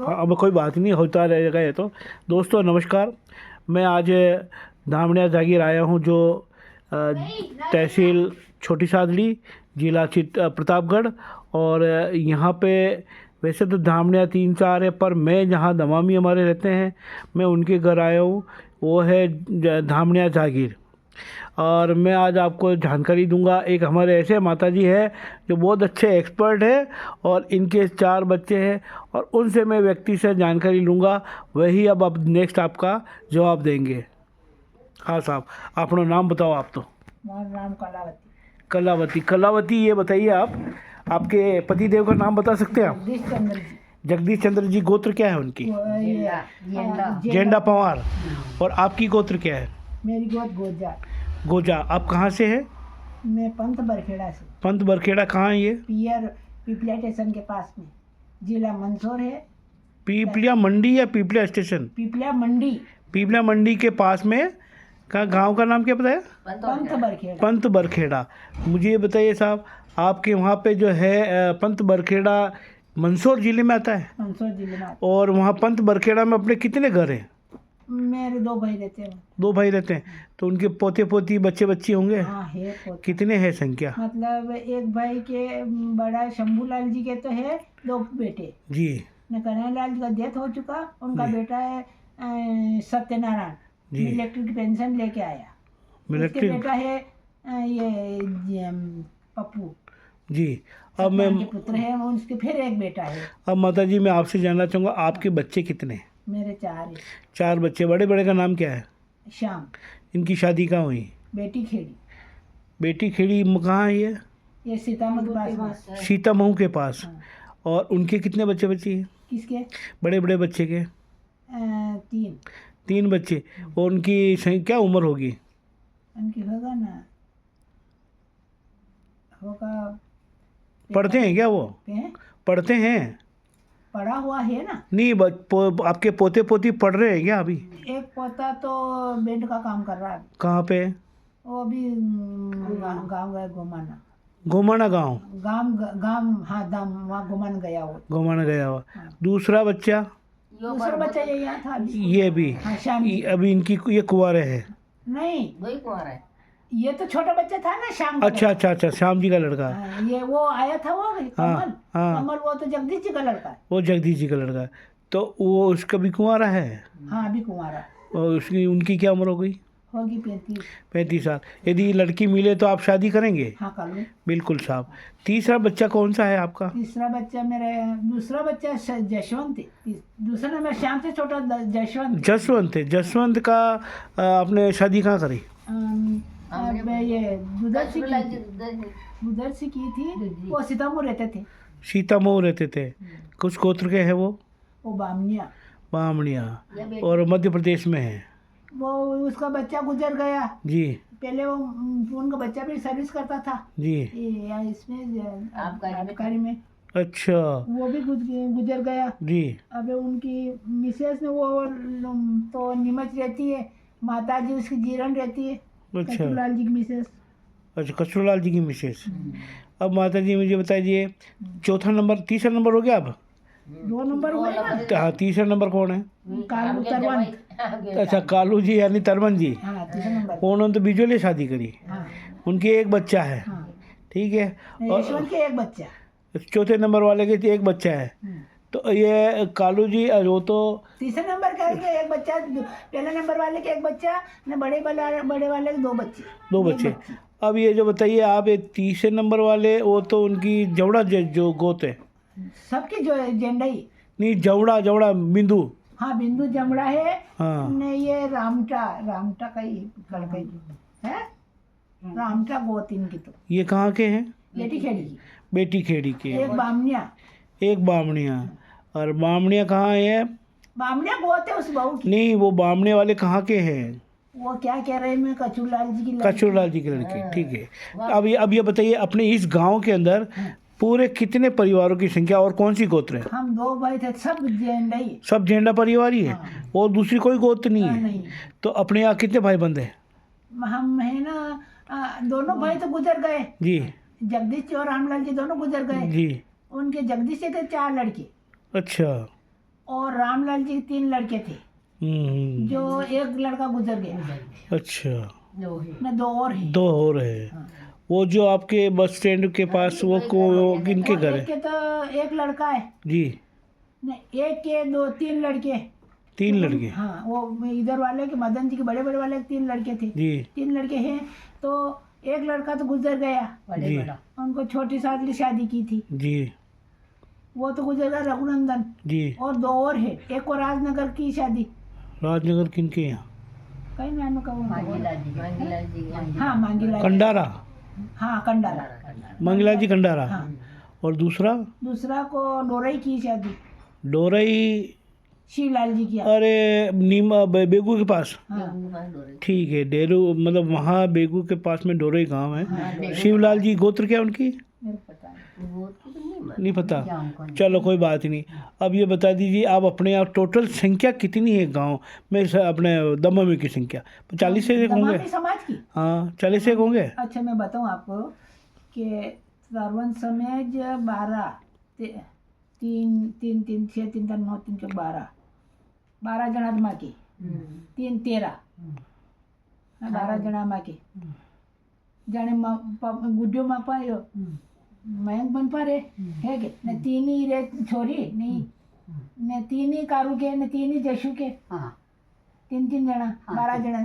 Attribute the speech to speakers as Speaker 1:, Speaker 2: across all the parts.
Speaker 1: हाँ, अब कोई बात नहीं, होता रहेगा ये तो। दोस्तों नमस्कार, मैं आज धामणिया जागीर आया हूँ, जो तहसील छोटी सादड़ी, जिला प्रतापगढ़। और यहाँ पे वैसे तो धामणिया 3-4 है, पर मैं जहाँ दमामी हमारे रहते हैं, मैं उनके घर आया हूँ। वो है धामणिया जागीर। और मैं आज आपको जानकारी दूंगा। एक हमारे ऐसे माताजी है जो बहुत अच्छे एक्सपर्ट है, और इनके 4 बच्चे हैं, और उनसे मैं व्यक्ति से जानकारी लूँगा। वही अब नेक्स्ट आपका जवाब देंगे। हाँ साहब, अपना नाम बताओ आप तो।
Speaker 2: मेरा नाम कलावती।
Speaker 1: कलावती। कलावती, ये बताइए आप, आपके पति देव का नाम बता सकते हैं आप?
Speaker 2: जगदीश चंद्र जी।
Speaker 1: जगदीश चंद्र जी। गोत्र क्या है उनकी? जेंडा पवार। और आपकी गोत्र क्या है?
Speaker 2: मेरी गोद गोजा।
Speaker 1: गोजा। आप कहाँ से हैं?
Speaker 2: मैं पंत बरखेड़ा से।
Speaker 1: पंत बरखेड़ा कहाँ है ये?
Speaker 2: पीपलिया स्टेशन के पास में, जिला मंदसौर है।
Speaker 1: पीपलिया मंडी या पीपलिया स्टेशन?
Speaker 2: पीपलिया मंडी।
Speaker 1: पीपलिया मंडी के पास में का गांव का नाम क्या बताया?
Speaker 2: पंत बरखेड़ा।
Speaker 1: पंत बरखेड़ा। मुझे ये बताइए साहब, आपके वहाँ पे जो है पंत बरखेड़ा मंदसौर जिले में आता है?
Speaker 2: मंदसौर जिले में।
Speaker 1: और वहाँ पंत बरखेड़ा में अपने कितने घर हैं?
Speaker 2: मेरे 2 भाई रहते हैं।
Speaker 1: 2 भाई रहते हैं, तो उनके पोते पोती बच्चे बच्ची होंगे?
Speaker 2: हाँ है पोता।
Speaker 1: कितने हैं संख्या?
Speaker 2: मतलब एक भाई के बड़ा शंभूलाल जी के तो है 2 बेटे
Speaker 1: जी।
Speaker 2: न, कन्हैयालाल जी का डेथ हो चुका। उनका बेटा है सत्यनारायण,
Speaker 1: जी।
Speaker 2: इलेक्ट्रिक पेंशन लेके आया। उसके
Speaker 1: मिलिट्री।
Speaker 2: बेटा है ये पप्पू
Speaker 1: जी। अब मैं
Speaker 2: के पुत्र है, उसके फिर एक बेटा है।
Speaker 1: अब माता जी, मैं आपसे जानना चाहूँगा, आपके बच्चे कितने हैं?
Speaker 2: मेरे 4 है।
Speaker 1: 4 बच्चे। बड़े बड़े का नाम क्या है?
Speaker 2: श्याम।
Speaker 1: इनकी शादी कहाँ हुई?
Speaker 2: बेटी खेड़ी।
Speaker 1: बेटी खेड़ी कहाँ है ये?
Speaker 2: ये सीतामढ़ी के पास में।
Speaker 1: सीतामऊ के पास।
Speaker 2: हाँ।
Speaker 1: और उनके कितने बच्चे बच्ची हैं?
Speaker 2: किसके?
Speaker 1: बड़े बड़े बच्चे के?
Speaker 2: 3।
Speaker 1: 3 बच्चे। और उनकी क्या उम्र होगी?
Speaker 2: उनकी होगा ना, होगा।
Speaker 1: पढ़ते हैं क्या वो? पढ़ते हैं?
Speaker 2: पढ़ा हुआ है ना।
Speaker 1: नहीं, आपके पोते पोती पढ़ रहे हैं क्या अभी?
Speaker 2: एक पोता तो बेड का काम कर रहा है।
Speaker 1: कहाँ पे?
Speaker 2: वो अभी गाँव गया, घुमाना।
Speaker 1: घुमाना गाँव?
Speaker 2: गाँव हाँ, वहाँ घुमान गया वो।
Speaker 1: घुमाना गया हुआ।
Speaker 2: हाँ।
Speaker 1: दूसरा बच्चा
Speaker 2: ये यहाँ था अभी।
Speaker 1: ये भी?
Speaker 2: हाँ, श्याम जी।
Speaker 1: अभी इनकी ये कुंवारे है?
Speaker 2: नहीं,
Speaker 3: वही कुंवारा है।
Speaker 2: ये तो छोटा बच्चा था ना, श्याम का
Speaker 1: अच्छा
Speaker 2: लड़का।
Speaker 1: अच्छा अच्छा, श्याम जी का लड़का।
Speaker 2: हाँ, ये वो आया था, वो कमल।
Speaker 1: हाँ।
Speaker 2: कमल वो तो जगदीश जी का लड़का है।
Speaker 1: वो जगदीश जी का लड़का है, तो वो उसका भी कुंवारा है?
Speaker 2: हाँ, अभी कुंवारा।
Speaker 1: और उनकी क्या उम्र हो गई?
Speaker 2: होगी 35।
Speaker 1: 35 साल। यदि लड़की मिले तो आप शादी करेंगे?
Speaker 2: हाँ, कर लूँ।
Speaker 1: बिल्कुल साहब। तीसरा बच्चा कौन सा है आपका?
Speaker 2: तीसरा बच्चा दूसरा बच्चा जशवंत है। दूसरा नंबर श्याम से छोटा जशवंत।
Speaker 1: जसवंत है। जसवंत का आपने शादी कहाँ करी?
Speaker 2: अब ये गुदर से की थी। वो सीतापुर रहते थे।
Speaker 1: सीतामऊ रहते थे। कुछ गोत्र के है वो?
Speaker 2: बामनिया।
Speaker 1: बामणिया। और मध्य प्रदेश में है।
Speaker 2: वो उसका बच्चा गुजर गया
Speaker 1: जी।
Speaker 2: पहले। वो उनका बच्चा भी सर्विस करता था
Speaker 1: जी।
Speaker 2: इसमें आबकारी में।
Speaker 1: अच्छा।
Speaker 2: वो भी गुजर गया
Speaker 1: जी।
Speaker 2: अब उनकी मिसेस ने वो तो नीमच रहती है, माता जी उसकी जीरण रहती है।
Speaker 1: अच्छा।
Speaker 2: कचूलाल जी की मिसेस।
Speaker 1: अच्छा, कचरूलाल जी की मिसेस। अब माता जी मुझे बताइए, तीसरा नंबर हो गया अब?
Speaker 2: 2 नंबर हुए ना।
Speaker 1: हाँ, तीसरा नंबर कौन है?
Speaker 2: कालू तरवन।
Speaker 1: अच्छा, कालू जी यानी तरवन जी।
Speaker 2: हाँ, 3 नंबर।
Speaker 1: उन्होंने तो बिजोले शादी करी।
Speaker 2: हाँ।
Speaker 1: उनके एक बच्चा है।
Speaker 2: हाँ।
Speaker 1: ठीक है।
Speaker 2: यशवंत के एक बच्चा।
Speaker 1: चौथे नंबर वाले के एक बच्चा है। तो ये कालू जी, वो तो
Speaker 2: तीसरे नंबर का एक बच्चा, पहले नंबर वाले के एक बच्चा न, बड़े वाले के 2 बच्चे।
Speaker 1: 2 बच्चे। अब ये जो बताइए आप, ये तीसरे नंबर वाले, वो तो उनकी जवड़ा जो गोत है?
Speaker 2: सबके जो जेंडा ही।
Speaker 1: नहीं, जवड़ा बिंदु।
Speaker 2: हाँ, बिंदु जमड़ा है।
Speaker 1: हाँ।
Speaker 2: ने ये रामटा का ही लड़का ही है। रामटा गोत इनकी तो।
Speaker 1: ये कहाँ के हैं?
Speaker 2: बेटी खेड़ी की।
Speaker 1: बेटी खेड़ी के।
Speaker 2: एक बामनिया।
Speaker 1: एक बामणिया। और बामणिया कहाँ है?
Speaker 2: बामनिया गोत है उस बहू की।
Speaker 1: नहीं, वो बामणे वाले कहाँ के हैं?
Speaker 2: वो क्या कह रहे हैं, मैं कचूलाल जी की लड़की।
Speaker 1: कचूरलाल जी के लड़के। ठीक है। अब ये बताइए, अपने इस गांव के अंदर पूरे कितने परिवारों की संख्या, और कौन सी गोत्र है?
Speaker 2: हम 2 भाई थे, सब जेंडा ही।
Speaker 1: सब जेंडा परिवार ही है?
Speaker 2: हाँ।
Speaker 1: और दूसरी कोई गोत्र नहीं है?
Speaker 2: नहीं।
Speaker 1: तो अपने यहाँ कितने भाई बंद हैं?
Speaker 2: हम है ना, दोनों भाई तो गुजर गए।
Speaker 1: जी।
Speaker 2: जगदीश जी और रामलाल जी दोनों गुजर गए।
Speaker 1: जी।
Speaker 2: उनके जगदीश जी के 4 लड़के।
Speaker 1: अच्छा।
Speaker 2: और रामलाल जी के 3 लड़के थे, जो एक लड़का गुजर गया।
Speaker 1: अच्छा,
Speaker 2: न 2 और हैं।
Speaker 1: 2 हो रहे हैं।
Speaker 2: हाँ।
Speaker 1: वो जो आपके बस स्टैंड के पास वो को किनके
Speaker 2: और
Speaker 1: घर
Speaker 2: एक
Speaker 1: है?
Speaker 2: के तो एक लड़का है,
Speaker 1: जी,
Speaker 2: न एक के 3 लड़के।
Speaker 1: 3 लड़के।
Speaker 2: हाँ, वो इधर वाले के मदन जी के बड़े बड़े वाले के 3 लड़के थे।
Speaker 1: जी
Speaker 2: 3 लड़के हैं, तो एक लड़का तो गुजर गया,
Speaker 1: जी
Speaker 2: उनको छोटी सादली शादी की थी,
Speaker 1: जी
Speaker 2: वो तो गुजर गया रघुनंदन।
Speaker 1: जी।
Speaker 2: और 2 और है, एक को राजनगर की शादी,
Speaker 1: राजनगर किनके यहाँ?
Speaker 2: कहीं नाम का
Speaker 3: मांगीलाल जी
Speaker 2: हाँ मांगीलाल।
Speaker 1: कंडारा,
Speaker 2: हाँ कंडारा।
Speaker 1: मंगला जी कंडारा।
Speaker 2: हाँ।
Speaker 1: और दूसरा
Speaker 2: दूसरा को डोरई की शादी,
Speaker 1: डोरई,
Speaker 2: शिवलाल जी की।
Speaker 1: अरे नीमा बेगू के पास।
Speaker 2: हाँ
Speaker 1: ठीक है, डेरू मतलब वहाँ बेगू के पास में डोरई गांव है।
Speaker 2: हाँ,
Speaker 1: शिवलाल जी गोत्र क्या है उनकी?
Speaker 2: मेरे को पता नहीं।
Speaker 3: वो तो
Speaker 1: नहीं पता। चलो कोई बात नहीं। अब ये बता दीजिए आप अपने यहाँ टोटल संख्या कितनी है गांव में? अपने दमोमी की संख्या 40 से एक होंगे?
Speaker 2: दमामी समाज की।
Speaker 1: हाँ 40 से एक होंगे।
Speaker 2: अच्छा मैं बताऊँ आपको कि सर्वन समाज 12 3 3 3 6 3 3 9 3 के 12 जन आदमा की 3 13 12 जन आदमा की जाने गुड्डियों में पायो मयंक बन पा रे है के न 3 ही रे छोरी नहीं न 3 ही कारू के न 3 ही जशु के 3 जना 12 जना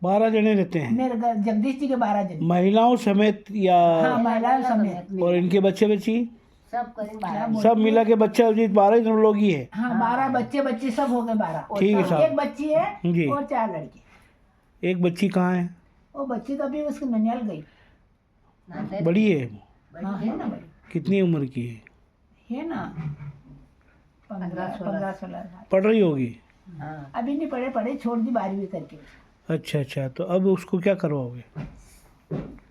Speaker 1: 12 जने रहते हैं
Speaker 2: मेरे घर जगदीश जी के 12 जन
Speaker 1: महिलाओं समेत या?
Speaker 2: हाँ महिलाओं समेत।
Speaker 1: और इनके बच्चे बच्ची
Speaker 3: सब करें
Speaker 1: सब मिला के बच्चे अभी 12 जन लोग ही है।
Speaker 2: हाँ 12 बच्चे सब हो गए 12।
Speaker 1: ठीक है साहब।
Speaker 2: एक बच्ची है
Speaker 1: जी।
Speaker 2: और 4 लड़के।
Speaker 1: एक बच्ची कहाँ है?
Speaker 2: वो बच्ची तो अभी उसकी ननियाल गई।
Speaker 1: बड़ी है?
Speaker 2: हाँ है ना बड़ी,
Speaker 1: कितनी उम्र की
Speaker 2: है ना 15-16 साल।
Speaker 1: पढ़ रही होगी?
Speaker 2: अभी नहीं पढ़े छोड़ दी 12वीं करके।
Speaker 1: अच्छा अच्छा, तो अब उसको क्या करवाओगे?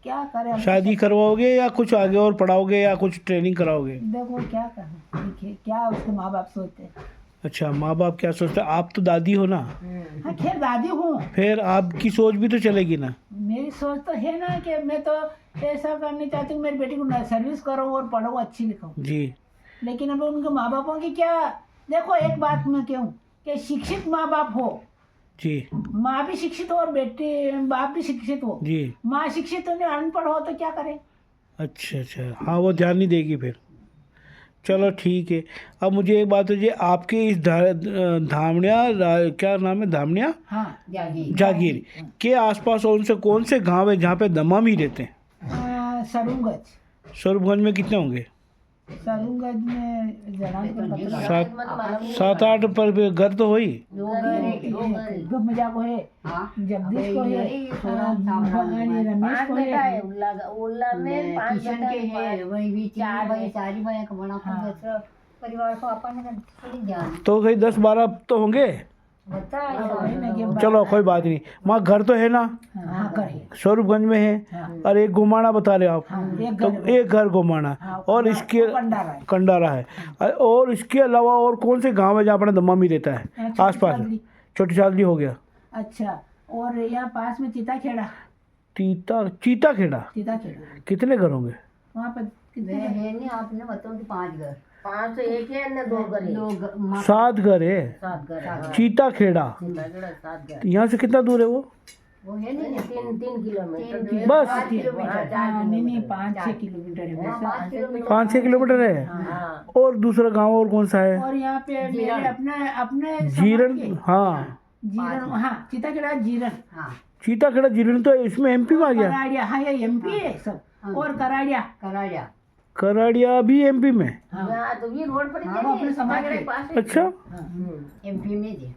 Speaker 2: क्या करें अब?
Speaker 1: शादी करवाओगे या कुछ आगे और पढ़ाओगे या कुछ ट्रेनिंग कराओगे?
Speaker 2: देखो क्या करना, देखिए क्या उसके माँ बाप सोचते हैं।
Speaker 1: अच्छा, माँ बाप क्या सोचते हैं? आप तो दादी हो ना,
Speaker 2: हाँ खैर दादी हूँ,
Speaker 1: फिर आपकी सोच भी तो चलेगी ना।
Speaker 2: मेरी सोच तो है ना कि मैं तो ऐसा करनी चाहती हूँ मेरी बेटी को सर्विस करूँ और पढ़ूँ अच्छी लिखूँ।
Speaker 1: जी
Speaker 2: लेकिन अब उनके माँ बापों की क्या, देखो एक बात मैं कहूँ कि शिक्षित माँ बाप हो,
Speaker 1: जी
Speaker 2: माँ भी शिक्षित हो और बेटे बाप भी शिक्षित हो,
Speaker 1: जी।
Speaker 2: माँ शिक्षित हो अनपढ़ हो तो क्या करे?
Speaker 1: अच्छा अच्छा, हाँ वो ध्यान नहीं देगी फिर। चलो ठीक है। अब मुझे एक बात बताइए, आपके इस धामणिया क्या नाम है, धामणिया
Speaker 2: हाँ
Speaker 1: जागीर के आसपास कौन से गांव है जहाँ पे दमामी रहते हैं?
Speaker 2: सरूंगज।
Speaker 1: स्वरूपगंज में कितने होंगे?
Speaker 2: सरूंगज में जना को पता
Speaker 1: 7-8 पर घर तो होई।
Speaker 2: मजा को है, जगदीश को है, रमेश को है,
Speaker 3: उल्ला में 5
Speaker 4: किशन के है, वही भी 4 भाई 4 ही भाई का बड़ा
Speaker 2: हाँ।
Speaker 4: परिवार को अपन ने थोड़ी जान
Speaker 1: तो कहीं 10-12 तो होंगे। चलो कोई बात नहीं। माँ घर तो है ना?
Speaker 2: हाँ करे।
Speaker 1: स्वरूपगंज में है।
Speaker 2: हाँ।
Speaker 1: और एक गुमाना बता रहे आप।
Speaker 2: हाँ,
Speaker 1: तो एक घर गुमाना।
Speaker 2: हाँ,
Speaker 1: और इसके
Speaker 2: कंडारा है।
Speaker 1: कंडारा है। और इसके अलावा और कौन से गांव है जहाँ अपना दमामी रहता है
Speaker 2: छोटी
Speaker 1: आसपास?
Speaker 2: सादली।
Speaker 1: छोटी सादली हो गया।
Speaker 2: अच्छा, और यहाँ पास में चीता खेड़ा कितने घर होंगे वहाँ पर? कितने घर?
Speaker 4: है नहीं आपने बताओ कि 5 घर
Speaker 3: 5 तो एक है ना 2 घर है।
Speaker 1: 7 घर है।
Speaker 3: 7 घर है।
Speaker 1: चीता खेड़ा
Speaker 3: 7 घर
Speaker 1: यहाँ से कितना दूर है वो?
Speaker 4: वो है नहीं
Speaker 3: 3 किलोमीटर
Speaker 1: बस
Speaker 4: 5 किलोमीटर
Speaker 2: हाँ, नहीं 5-6 किलोमीटर है वैसे।
Speaker 4: 5 किलोमीटर
Speaker 1: 5-6 किलोमीटर है।
Speaker 3: हाँ
Speaker 1: और दूसरा गांव और कौन सा है?
Speaker 2: और यहाँ पे मेरे अपने
Speaker 1: जीरण। हाँ
Speaker 2: जीरण, हाँ चीता खेड़ा जीरण,
Speaker 4: हाँ
Speaker 1: चीता खेड़ा जीरण तो इसमें एमपी में आ गया।
Speaker 2: कराड़िया, हाँ ये एमपी है सब। और कराड़िया,
Speaker 4: कराया
Speaker 1: कराड़िया भी एमपी में।
Speaker 2: हाँ
Speaker 3: यहाँ तो ये रोड पर
Speaker 2: हाँ, वो अपने समाज के
Speaker 3: पास है।
Speaker 1: अच्छा,
Speaker 4: एमपी में जी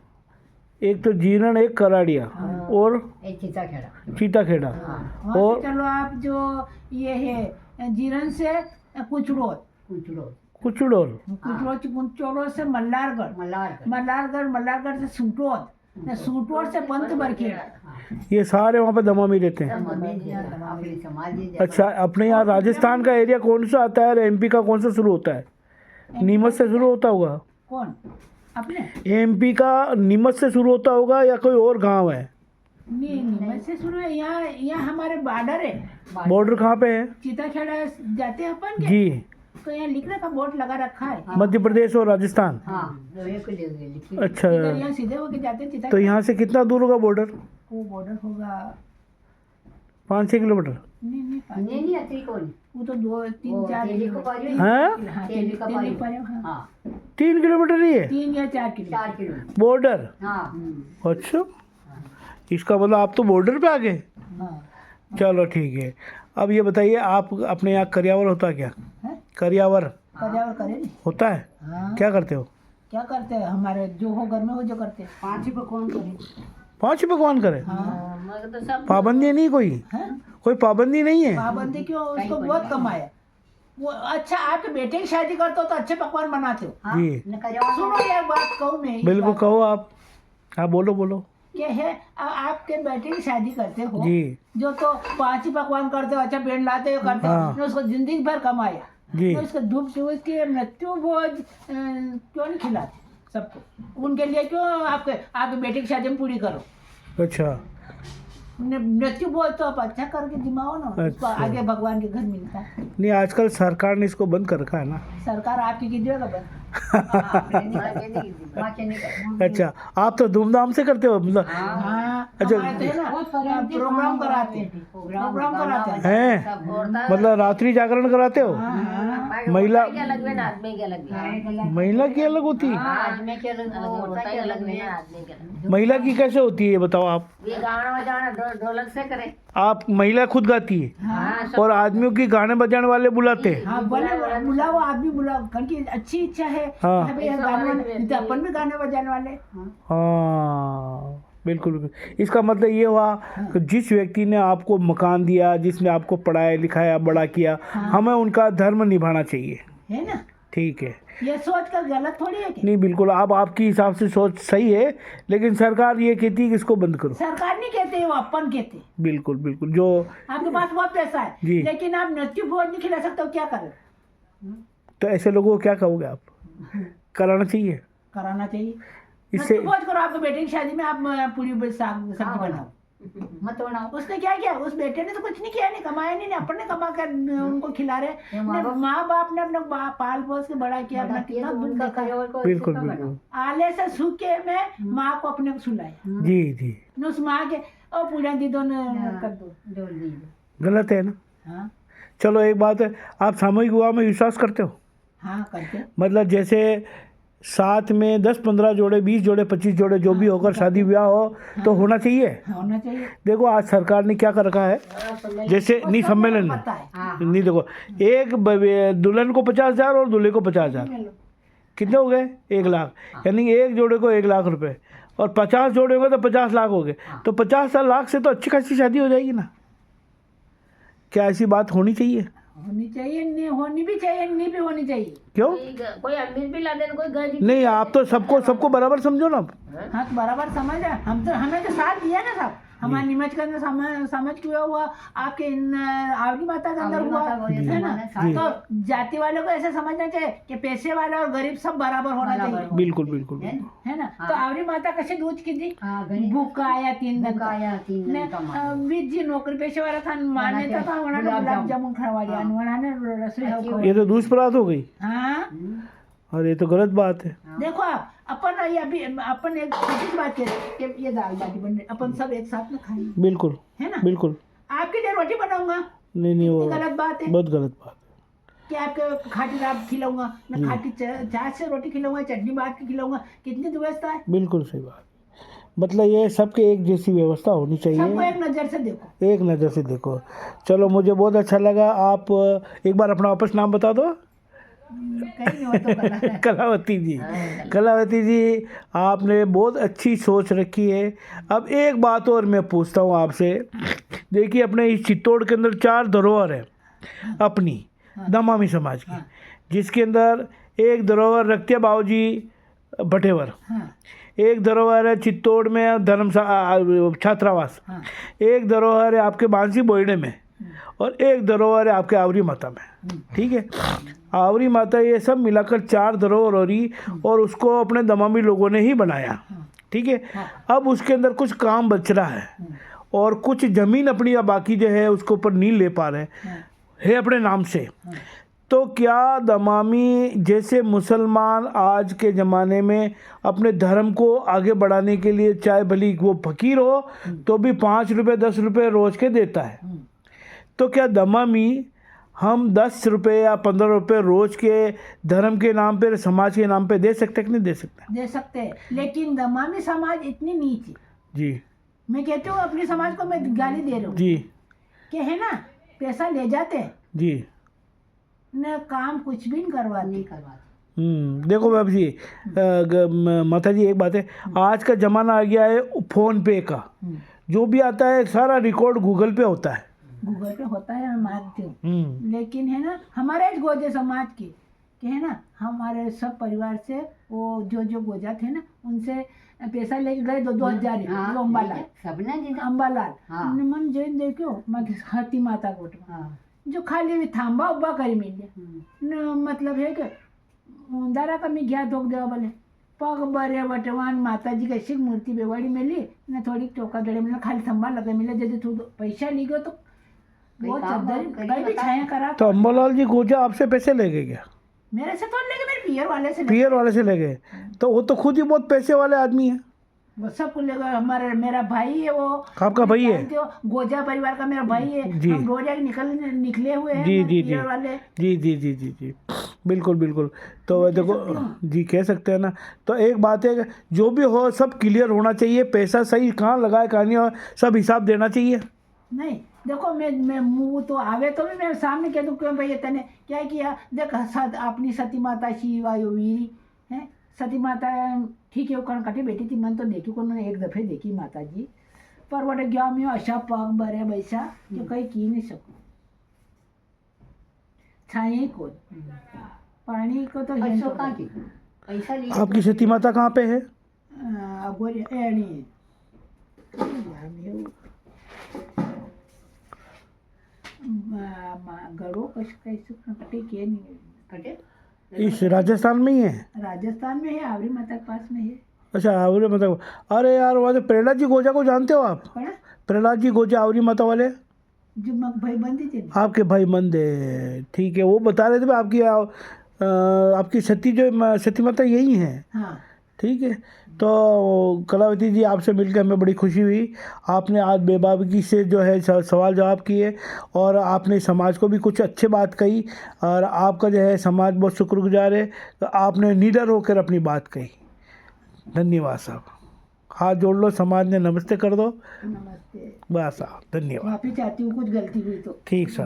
Speaker 1: एक तो जीरण, एक कराड़िया और
Speaker 4: एक चीता खेड़ा
Speaker 1: चीता खेड़ा।
Speaker 2: वहाँ से
Speaker 1: और
Speaker 2: चलो आप जो ये है जीरण से कुचड़ोल,
Speaker 1: कुचड़ोल
Speaker 2: से मल्लारगढ़, मल्लारगढ़ से सूटोल से पंत बरखेड़ा।
Speaker 1: ये सारे वहाँ पे दमामी रहते हैं।
Speaker 4: अपनी समाज जी
Speaker 1: अच्छा, अपने यहाँ राजस्थान का एरिया कौन सा आता है और एमपी का कौन सा शुरू होता है? नीमच से शुरू होता होगा।
Speaker 2: कौन अपने?
Speaker 1: एमपी का नीमच से शुरू होता होगा या कोई और गांव है?
Speaker 2: नहीं नीमच से शुरू है। यहाँ हमारे बॉर्डर है।
Speaker 1: बॉर्डर कहाँ पे है?
Speaker 2: चीता खेड़ा जाते हैं अपन के।
Speaker 1: जी
Speaker 2: इसको यहाँ लिखने का बोर्ड लगा रखा है।
Speaker 1: मध्य प्रदेश और राजस्थान।
Speaker 4: हाँ लोहे को लिखी
Speaker 1: अच्छा,
Speaker 2: इधर यहाँ सीधे होके जाते हैं चिता।
Speaker 1: तो यहाँ से कितना दूर होगा बॉर्डर?
Speaker 2: वो बॉर्डर होगा
Speaker 1: 5-6 किलोमीटर?
Speaker 2: नहीं
Speaker 4: नहीं नहीं अति कौन
Speaker 2: वो तो 2-3-4
Speaker 4: तेली को पारी
Speaker 1: हाँ,
Speaker 2: हाँ,
Speaker 4: तेली का पारी
Speaker 2: पर है, हाँ।
Speaker 4: हाँ
Speaker 1: 3 किलोमीटर ही है
Speaker 2: 3 या 4 किलो।
Speaker 4: 4 kilo
Speaker 1: border?
Speaker 4: हाँ
Speaker 1: अच्छा, इसका मतलब आप तो बॉर्डर पे आ गए।
Speaker 2: हाँ
Speaker 1: चलो ठीक है। अब ये बताइए, आप अपने यहाँ करियावर होता क्या?
Speaker 2: है
Speaker 1: करियावर
Speaker 2: करियावर करे नहीं।
Speaker 1: होता है?
Speaker 2: हाँ
Speaker 1: क्या करते हो?
Speaker 2: क्या करते हैं हमारे जो हो घर में वो जो करते हैं।
Speaker 4: 5 ही पकवान करे
Speaker 1: 5 ही पकवान करें?
Speaker 2: हाँ
Speaker 3: मगर तो सब
Speaker 1: पाबंदी नहीं कोई?
Speaker 2: हैं?
Speaker 1: कोई पाबंदी नहीं है?
Speaker 2: पाबंदी क्यों, उसको बहुत कमाया वो। अच्छा आपके बेटे की शादी करते हो तो अच्छे पकवान बनाते हो।
Speaker 4: हाँ
Speaker 1: जी।
Speaker 4: न करिया
Speaker 2: सुनो यार बात कहूँ मैं, एक
Speaker 1: बिल्कुल
Speaker 2: बात
Speaker 1: कहो आप। हाँ बोलो बोलो।
Speaker 2: क्या है, आपके बेटे की शादी करते हो
Speaker 1: जी
Speaker 2: जो तो 5 ही पकवान करते हो, अच्छा पेड़ लाते हो करते हो,
Speaker 1: हाँ।
Speaker 2: ने उसको जिंदगी भर कमाया,
Speaker 1: जी
Speaker 2: ने उसको धूप से उसके मृत्यु भोज क्यों नहीं खिलाते सबको? उनके लिए क्यों आपके बेटे की शादी में पूरी करो?
Speaker 1: अच्छा,
Speaker 2: मृत्यु भोज तो आप अच्छा करके जिमाओ ना, उसको
Speaker 1: अच्छा।
Speaker 2: आगे भगवान के घर मिलता है।
Speaker 1: नहीं आजकल सरकार ने इसको बंद कर रखा है ना।
Speaker 2: सरकार आपकी की देगा बंद।
Speaker 1: अच्छा, आप तो धूमधाम से करते हो मतलब?
Speaker 2: हाँ
Speaker 1: अच्छा।
Speaker 2: हमारे तो है ना प्रोग्राम कराते हैं, प्रोग्राम कराते हैं।
Speaker 1: हैं मतलब रात्रि जागरण कराते हो? महिला
Speaker 3: के अलग में आदमी के अलग में
Speaker 1: महिला की अलग होती है?
Speaker 4: आदमी के अलग
Speaker 3: होता है अलग में आदमी के अलग।
Speaker 1: महिला की कैसे होती है ये बताओ आप?
Speaker 3: ये गाना बजाना ढोलक से करे।
Speaker 1: आप महिला खुद गाती है
Speaker 3: हाँ
Speaker 1: और आदमियों की गाने बजाने वाले बुलाते हैं?
Speaker 2: हाँ बोले बुलाओ, आदमी बुलाओ, क्योंकि अच्छी इच्छा है।
Speaker 1: हाँ।
Speaker 2: हाँ भैया गाने तो अपन भी गाने बजाने वाले।
Speaker 1: हाँ बिल्कुल बिल्कुल। इसका मतलब ये हुआ कि जिस व्यक्ति ने आपको मकान दिया, जिसने आपको पढ़ाया लिखाया बड़ा किया, हमें उनका धर्म निभाना चाहिए।
Speaker 2: है ना,
Speaker 1: ठीक है।
Speaker 2: ये सोच कर गलत थोड़ी है कि
Speaker 1: नहीं बिल्कुल, आप आपकी हिसाब से सोच सही है, लेकिन सरकार ये कहती है कि इसको बंद करो।
Speaker 2: सरकार नहीं कहते, वो अपन कहते।
Speaker 1: बिल्कुल बिल्कुल। जो
Speaker 2: आपके पास बहुत पैसा
Speaker 1: जी।
Speaker 2: है लेकिन आप मृत्यु भोज नहीं खिला सकते हो, क्या करें?
Speaker 1: तो ऐसे लोगों को क्या कहोगे आप? कराना चाहिए
Speaker 2: कराना चाहिए।
Speaker 1: इससे।
Speaker 2: मृत्यु भोज करो, आपके बेटे की शादी में आप पूरी साग सब्जी बनाओ।
Speaker 4: मत बनाओ
Speaker 2: उसने क्या किया? उस बेटे ने तो कुछ नहीं किया, नहीं कमाया, नहीं अपन ने कमा कर उनको खिला रहे।
Speaker 4: ये माँ बाप-
Speaker 2: माँ बाप ने अपना पाल पोस के बड़ा किया, अपना कितना दुख देखा।
Speaker 1: बिल्कुल बिल्कुल।
Speaker 2: आले से सूखे में माँ को अपने को सुलाया,
Speaker 1: जी जी।
Speaker 2: न उस माँ के ओ पूजा दीदो ने कर दो।
Speaker 4: डोल दी
Speaker 1: गलत है ना?
Speaker 2: हाँ
Speaker 1: चलो एक बात है, आप सामूहिक विवाह में विश्वास करते हो?
Speaker 2: हाँ करते।
Speaker 1: मतलब जैसे साथ में 10-15 जोड़े, 20 जोड़े, 25 जोड़े जो भी होकर शादी ब्याह हो तो होना चाहिए।
Speaker 2: होना चाहिए।
Speaker 1: देखो आज सरकार ने क्या कर रखा है, जैसे नहीं सम्मेलन में
Speaker 2: पता है।
Speaker 4: हाँ
Speaker 1: नहीं, देखो एक दुल्हन को 50,000 और दूल्हे को 50,000, कितने हो गए? 1 लाख। यानी एक जोड़े को 1 लाख रुपए, और 50 जोड़े होंगे तो 50 लाख हो गए। तो 50 लाख से तो अच्छी खासी शादी हो जाएगी ना? क्या ऐसी बात होनी चाहिए?
Speaker 2: होनी चाहिए, नहीं होनी भी चाहिए, नहीं भी होनी चाहिए।
Speaker 1: क्यों
Speaker 3: कोई अमीर भी ला देना, कोई गरीब।
Speaker 1: नहीं? आप तो सबको बराबर समझो ना।
Speaker 2: हाँ तो बराबर समझ है, हम तो हमें तो साथ दिया ना सब। हमारे निमच के अंदर समझ क्यों हुआ, आपके आवली माता के अंदर
Speaker 4: आवली
Speaker 2: हुआ
Speaker 4: माता को ये
Speaker 2: है ना।
Speaker 4: जी।
Speaker 2: तो जाति वालों को ऐसे समझना चाहिए कि पैसे वाला और गरीब सब बराबर होना
Speaker 4: बराबर
Speaker 2: चाहिए,
Speaker 1: बिल्कुल बिल्कुल
Speaker 4: है
Speaker 1: बिल्कुल।
Speaker 2: है ना। तो आवली माता कैसे दूध की दी,
Speaker 4: हाँ गरीब
Speaker 2: भूखा आया 3 दिन का।
Speaker 4: आया 3 दिन का मार
Speaker 2: वीर जी नौकरी पेशे वाला था, माने
Speaker 4: क्या?
Speaker 2: था उन्होंने
Speaker 4: गुलाब
Speaker 2: गुलाब
Speaker 4: जामुन।
Speaker 2: जामुन खवा दिया, उन्होंने रसोई
Speaker 4: अच्छी
Speaker 2: खवाई।
Speaker 1: ये तो दूसपरात हो गई।
Speaker 2: हाँ
Speaker 1: और ये तो गलत बात है।
Speaker 2: देखो आप अपन ये अभी अपन एक छोटी सी बात करें कि ये दाल बाटी बन रही, अपन सब एक साथ में खाएंगे,
Speaker 1: बिल्कुल
Speaker 2: है ना।
Speaker 1: बिल्कुल।
Speaker 2: आपके लिए रोटी बनाऊंगा,
Speaker 1: नहीं वो
Speaker 2: कितनी गलत बात है
Speaker 1: बहुत गलत बात है।
Speaker 2: कि आपके खाटी दाल खिलाऊंगा, मैं खाटी चाय से रोटी खिलाऊंगा, चटनी बात की खिलाऊंगा, कितनी व्यवस्था है।
Speaker 1: बिल्कुल सही बात। मतलब ये सबके एक जैसी व्यवस्था होनी
Speaker 2: सबको
Speaker 1: चाहिए,
Speaker 2: एक नजर से देखो।
Speaker 1: एक नज़र से देखो। चलो मुझे बहुत अच्छा लगा। आप एक बार अपना वापस नाम बता दो।
Speaker 2: कहीं नहीं हो तो गलत।
Speaker 1: कलावती जी। कलावती जी, आपने बहुत अच्छी सोच रखी है। अब एक बात और मैं पूछता हूँ आपसे। देखिए अपने इस चित्तौड़ के अंदर 4 धरोहर है अपनी दमामी समाज की, जिसके अंदर एक धरोहर रखते हैं बाबूजी भटेवर,
Speaker 2: हाँ
Speaker 1: एक धरोहर है चित्तौड़ में छात्रावास,
Speaker 2: हाँ
Speaker 1: एक धरोहर है आपके बांसी बोइडे में, और एक धरोहर है आपके आवरी माता में। ठीक है, आवरी माता ये सब मिलाकर 4 धरोहर हो रही, और उसको अपने दमामी लोगों ने ही बनाया। ठीक है, अब उसके अंदर कुछ काम बच रहा है, और कुछ ज़मीन अपनी बाकी जो है उसके ऊपर नहीं ले पा रहे है अपने नाम से। तो क्या दमामी जैसे मुसलमान आज के ज़माने में अपने धर्म को आगे बढ़ाने के लिए, चाहे भली वो फ़कीर हो तो भी 5 रुपये 10 रुपये रोज़ के देता है, तो क्या दमामी हम 10 रुपये या 15 रुपये रोज़ के धर्म के नाम पे, समाज के नाम पे दे सकते कि नहीं दे सकते?
Speaker 2: दे सकते हैं, लेकिन दमामी समाज इतनी नीच है।
Speaker 1: जी
Speaker 2: मैं कहती हूँ अपने समाज को मैं गाली दे रहा हूँ
Speaker 1: जी
Speaker 2: कि है ना, पैसा ले जाते हैं
Speaker 1: जी।
Speaker 2: न काम कुछ भी नहीं करवाते।
Speaker 4: नहीं करवाते।
Speaker 1: देखो बाबू जी, माता जी एक बात है, आज का ज़माना आ गया है फ़ोन पे का, जो भी आता है सारा रिकॉर्ड गूगल पे होता है।
Speaker 2: गूगल पे होता है, मैं मानती हूँ, लेकिन है ना हमारे इस गोजे समाज की कि है ना, हमारे सब परिवार से वो जो गोजा थे ना, उनसे पैसा लेके गए 2,000
Speaker 4: हाँ,
Speaker 2: अम्बालाल
Speaker 4: सबने जितना
Speaker 2: अम्बालाल
Speaker 4: हाँ।
Speaker 2: मन जैन देखो मैं हाथी माता कोट
Speaker 4: हाँ।
Speaker 2: जो खाली भी थांबा उब्बा करी मिले न, मतलब है कि दारा का मैं घ्या धोक देवा बोले पग बरे बटवान माता जी का शिव मूर्ति बेवाड़ी मिली न, थोड़ी टोका डरे मिले, खाली थंबा लगे मिले, जैसे तू पैसा ली गयो तो वो चद्दर कहीं भी छाया करा।
Speaker 1: तो अम्बालाल जी गोजा आपसे पैसे ले गए क्या?
Speaker 2: मेरे से तो लेके मेरे पियर वाले से
Speaker 1: पियर वाले से ले गए? तो वो तो खुद ही बहुत पैसे वाले आदमी है।
Speaker 2: वो सबको लेगा। हमारे मेरा भाई है वो,
Speaker 1: आपका भाई है?
Speaker 2: जानते हो, गोजा परिवार का मेरा भाई है।
Speaker 1: जी।
Speaker 2: हम रोज निकले हुए हैं
Speaker 1: जी जी जी
Speaker 2: पियर वाले।
Speaker 1: जी जी जी जी जी बिल्कुल बिल्कुल। तो देखो जी, कह सकते हैं ना। तो एक बात है कि जो भी हो सब क्लियर होना चाहिए, पैसा सही कहाँ लगाए कहाँ नहीं, और सब हिसाब देना चाहिए।
Speaker 2: नहीं देखो, मैं मुँह तो आवे तो भी मैं सामने कह दूँ क्यों भैया तने क्या किया, देख अपनी सती माता शिवा वीरी है, सती माता ठीक है, वो कण कटी बेटी थी, मन तो देखी को मैंने एक दफ़े देखी माता जी, पर वो गया मैं अशा पाक बरे वैसा जो कहीं की नहीं सकूँ, छाए को पानी को तो
Speaker 4: पैसों कहाँ की पैसा लिए
Speaker 1: आपकी सती माता कहाँ पे है?
Speaker 2: गोरी एनी गड़ो कश कैसे कटे के नहीं
Speaker 4: कटे
Speaker 1: इस राजस्थान में ही है?
Speaker 2: राजस्थान में है, आवरी माता के पास में है।
Speaker 1: अच्छा, आवरी माता। अरे यार, वहाँ प्रहलाद जी गोजा को जानते हो आप?
Speaker 2: कौन?
Speaker 1: प्रहलाद जी गोजा, आवरी माता वाले,
Speaker 2: जो भाई बंदी थे।
Speaker 1: आपके भाई मंद है, ठीक है। वो बता रहे थे आपकी आपकी सती माता यही है।
Speaker 2: हाँ
Speaker 1: ठीक है। तो कलावती जी, आपसे मिलकर हमें बड़ी खुशी हुई। आपने आज बेबाकी से जो है सवाल जवाब किए, और आपने समाज को भी कुछ अच्छे बात कही, और आपका जो है समाज बहुत शुक्रगुजार है। तो आपने निडर होकर अपनी बात कही। धन्यवाद साहब। हाथ जोड़ लो, समाज ने नमस्ते कर दो।
Speaker 2: नमस्ते।
Speaker 1: बस साहब, धन्यवाद।
Speaker 2: माफी चाहती हूँ कुछ गलती हुई तो।
Speaker 1: ठीक सर।